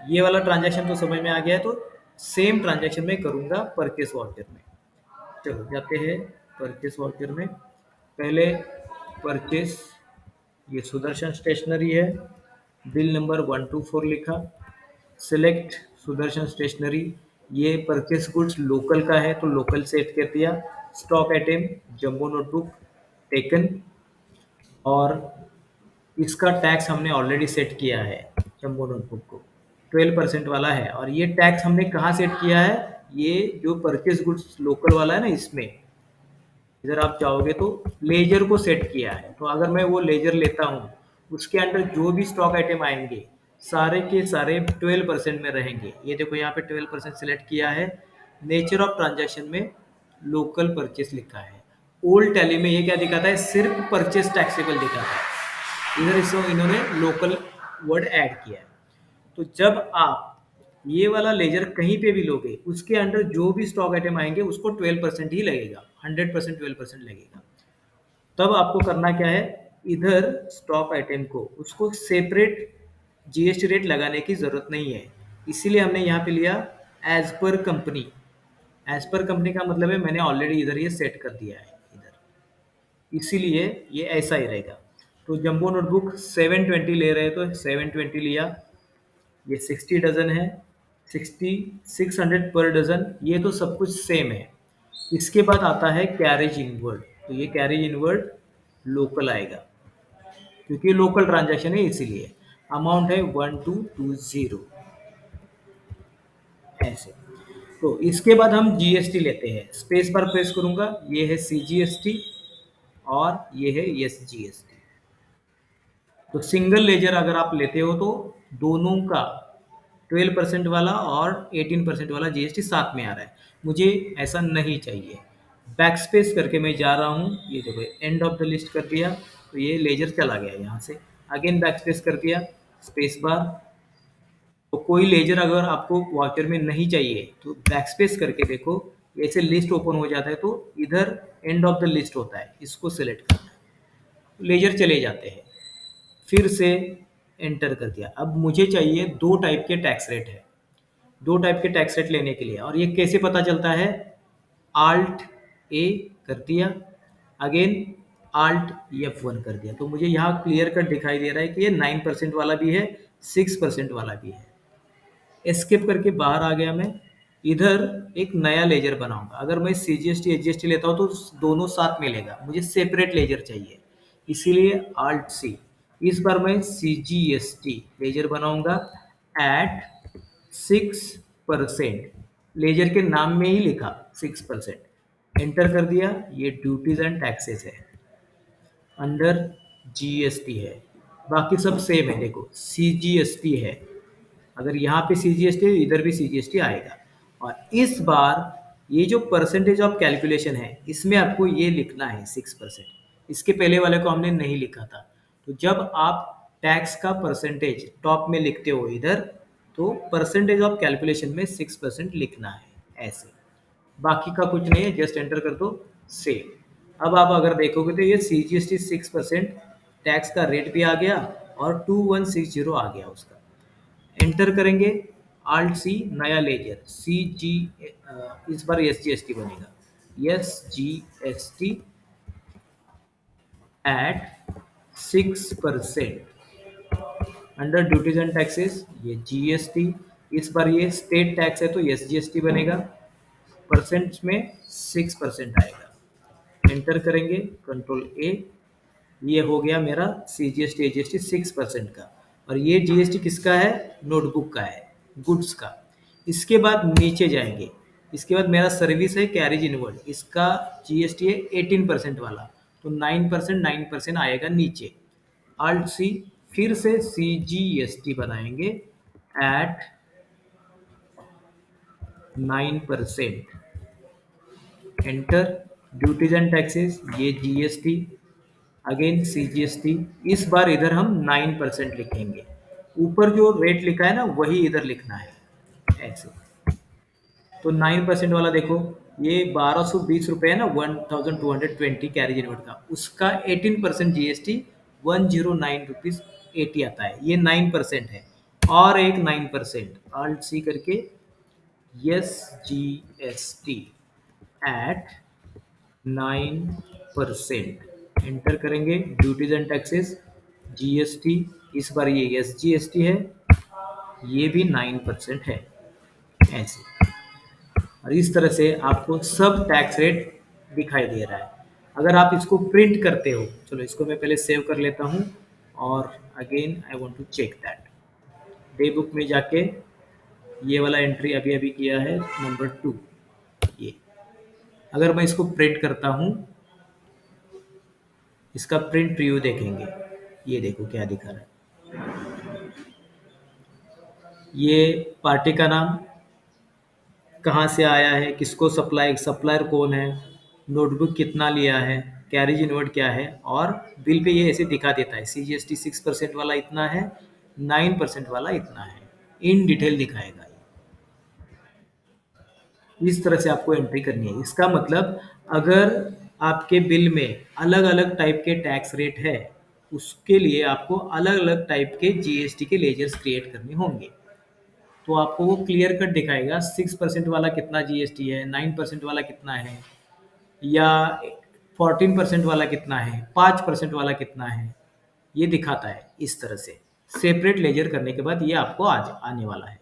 ये वाला ट्रांजैक्शन तो समझ में आ गया है, तो सेम ट्रांजैक्शन में करूँगा परचेस वाउचर में। चलो जाते हैं परचेस वाउचर में। पहले परचेस, ये सुदर्शन स्टेशनरी है, बिल नंबर 124 लिखा, सिलेक्ट सुदर्शन स्टेशनरी, ये परचेस गुड्स लोकल का है तो लोकल सेट कर दिया। Stock item jumbo notebook taken, और इसका टैक्स हमने ऑलरेडी सेट किया है जंबो नोटबुक को, 12% वाला है। और ये टैक्स हमने कहाँ सेट किया है, ये जो परचेस गुड्स लोकल वाला है ना, इसमें इधर आप जाओगे तो लेजर को सेट किया है। तो अगर मैं वो लेजर लेता हूँ, उसके अंदर जो भी स्टॉक आइटम आएंगे सारे के सारे 12% में रहेंगे। ये देखो यहाँ पे 12% सिलेक्ट किया है। नेचर ऑफ ट्रांजैक्शन में लोकल परचेस लिखा है। ओल्ड टैली में ये क्या दिखाता है, सिर्फ परचेस टैक्सेबल दिखाता है, इधर इसको इन्होंने लोकल वर्ड ऐड किया है। तो जब आप ये वाला लेजर कहीं पे भी लोगे, उसके अंदर जो भी स्टॉक आइटम आएंगे उसको 12% ही लगेगा, 100% 12% लगेगा। तब आपको करना क्या है, इधर स्टॉक आइटम को उसको सेपरेट जीएसटी रेट लगाने की जरूरत नहीं है। इसीलिए हमने यहाँ पे लिया as per company. As per company का मतलब है मैंने ऑलरेडी इधर ये सेट कर दिया है इधर, इसीलिए ये ऐसा ही रहेगा। तो जंबो नोटबुक 720 ले रहे हैं तो 720 लिया। ये 60 डजन है, 600 पर डजन, ये तो सब कुछ सेम है। इसके बाद आता है कैरेज इनवर्ड, तो ये कैरेज इनवर्ड लोकल आएगा क्योंकि लोकल ट्रांजैक्शन है, इसीलिए अमाउंट है 1220 ऐसे। तो इसके बाद हम जीएसटी लेते हैं, स्पेस बार प्रेस करूंगा, ये है सीजीएसटी और ये है एसजीएसटी। तो सिंगल लेजर अगर आप लेते हो तो दोनों का 12% वाला और 18% वाला जीएसटी साथ में आ रहा है। मुझे ऐसा नहीं चाहिए। बैक स्पेस करके मैं जा रहा हूँ, ये देखो एंड ऑफ द लिस्ट कर दिया, तो ये लेजर चला गया यहाँ से। अगेन बैक स्पेस कर दिया, स्पेस बार। तो कोई लेजर अगर आपको वाउचर में नहीं चाहिए तो बैक स्पेस करके देखो, ऐसे लिस्ट ओपन हो जाता है, तो इधर एंड ऑफ द लिस्ट होता है, इसको सिलेक्ट करना है, लेजर चले जाते हैं। फिर से एंटर कर दिया। अब मुझे चाहिए दो टाइप के टैक्स रेट है, दो टाइप के टैक्स रेट लेने के लिए। और ये कैसे पता चलता है, आल्ट ए कर दिया, अगेन आल्ट F1 कर दिया। तो मुझे यहाँ क्लियर कट दिखाई दे रहा है कि ये 9% वाला भी है, 6% वाला भी है। एस्केप करके बाहर आ गया मैं। इधर एक नया लेजर बनाऊंगा। अगर मैं सीजीएसटी एचजीएसटी लेता हूँ तो दोनों साथ में लेगा, मुझे सेपरेट लेजर चाहिए, इसीलिए आल्ट सी। इस बार मैं सीजीएसटी लेजर बनाऊंगा एट 6%। लेजर के नाम में ही लिखा 6%, एंटर कर दिया। ये ड्यूटीज एंड टैक्सेस है, अंडर जीएसटी है, बाकी सब सेम है। देखो सीजीएसटी है, अगर यहाँ पे सीजीएसटी है इधर भी सीजीएसटी आएगा। और इस बार ये जो परसेंटेज ऑफ कैलकुलेशन है, इसमें आपको ये लिखना है 6%। इसके पहले वाले को हमने नहीं लिखा था। तो जब आप टैक्स का परसेंटेज टॉप में लिखते हो इधर, तो परसेंटेज ऑफ कैलकुलेशन में 6% लिखना है ऐसे। बाकी का कुछ नहीं है, जस्ट एंटर कर दो, सेव। अब आप अगर देखोगे तो ये सीजीएसटी 6% टैक्स का रेट भी आ गया और 2160 आ गया उसका। एंटर करेंगे, आल्ट सी, नया लेजर सी जी, इस बार एस जी एस टी बनेगा, S G S T at 6%। Under duties and taxes ये जीएसटी, इस बार ये स्टेट टैक्स है तो एस जी एस टी बनेगा, परसेंट में 6% आएगा। एंटर करेंगे, कंट्रोल ए, ये हो गया मेरा सी जी एस टी 6% का। और ये जीएसटी किसका है, नोटबुक का है, गुड्स का। इसके बाद नीचे जाएंगे, इसके बाद मेरा सर्विस है कैरेज इनवर्ड, इसका जीएसटी है 18% वाला, तो 9% आएगा नीचे। आल्ट सी, फिर से सी जी एस टी बनाएंगे eight 9%। Enter, duties and taxes ये जीएसटी, अगेन सीजीएसटी। इस बार इधर हम 9% लिखेंगे, ऊपर जो रेट लिखा है ना वही इधर लिखना है ऐसे। तो 9% वाला देखो, ये 1220 रुपये है ना, 1220 कैरेज इनवर्ड का, उसका 18% जीएसटी 109 रुपीज 80 आता है, ये 9% है। और एक 9% Alt C करके SGST एट 9% एंटर करेंगे। ड्यूटीज एंड टैक्सेस जीएसटी, इस बार ये एसजीएसटी है, ये भी 9% है ऐसे। और इस तरह से आपको सब टैक्स रेट दिखाई दे रहा है। अगर आप इसको प्रिंट करते हो, चलो इसको मैं पहले सेव कर लेता हूँ और again I want to check that. Day book में जाके ये वाला एंट्री अभी अभी किया है नंबर 2, ये अगर मैं इसको प्रिंट करता हूँ, इसका प्रिंट प्रीव्यू देखेंगे, ये देखो क्या दिखा रहा है। ये पार्टी का नाम, कहाँ से आया है, किसको सप्लाई, सप्लायर कौन है, नोटबुक कितना लिया है, कैरेज इनवर्ड क्या है, और बिल पे ये ऐसे दिखा देता है सीजीएसटी 6% वाला इतना है, 9% वाला इतना है, इन डिटेल दिखाएगा। इस तरह से आपको एंट्री करनी है। इसका मतलब अगर आपके बिल में अलग अलग टाइप के टैक्स रेट है, उसके लिए आपको अलग अलग टाइप के जीएसटी के लेजर्स क्रिएट करने होंगे। तो आपको वो क्लियर कट दिखाएगा 6% वाला कितना जीएसटी है, 9% वाला कितना है, या 14% वाला कितना है, 5% वाला कितना है, ये दिखाता है। इस तरह से सेपरेट लेजर करने के बाद ये आपको आज आने वाला है।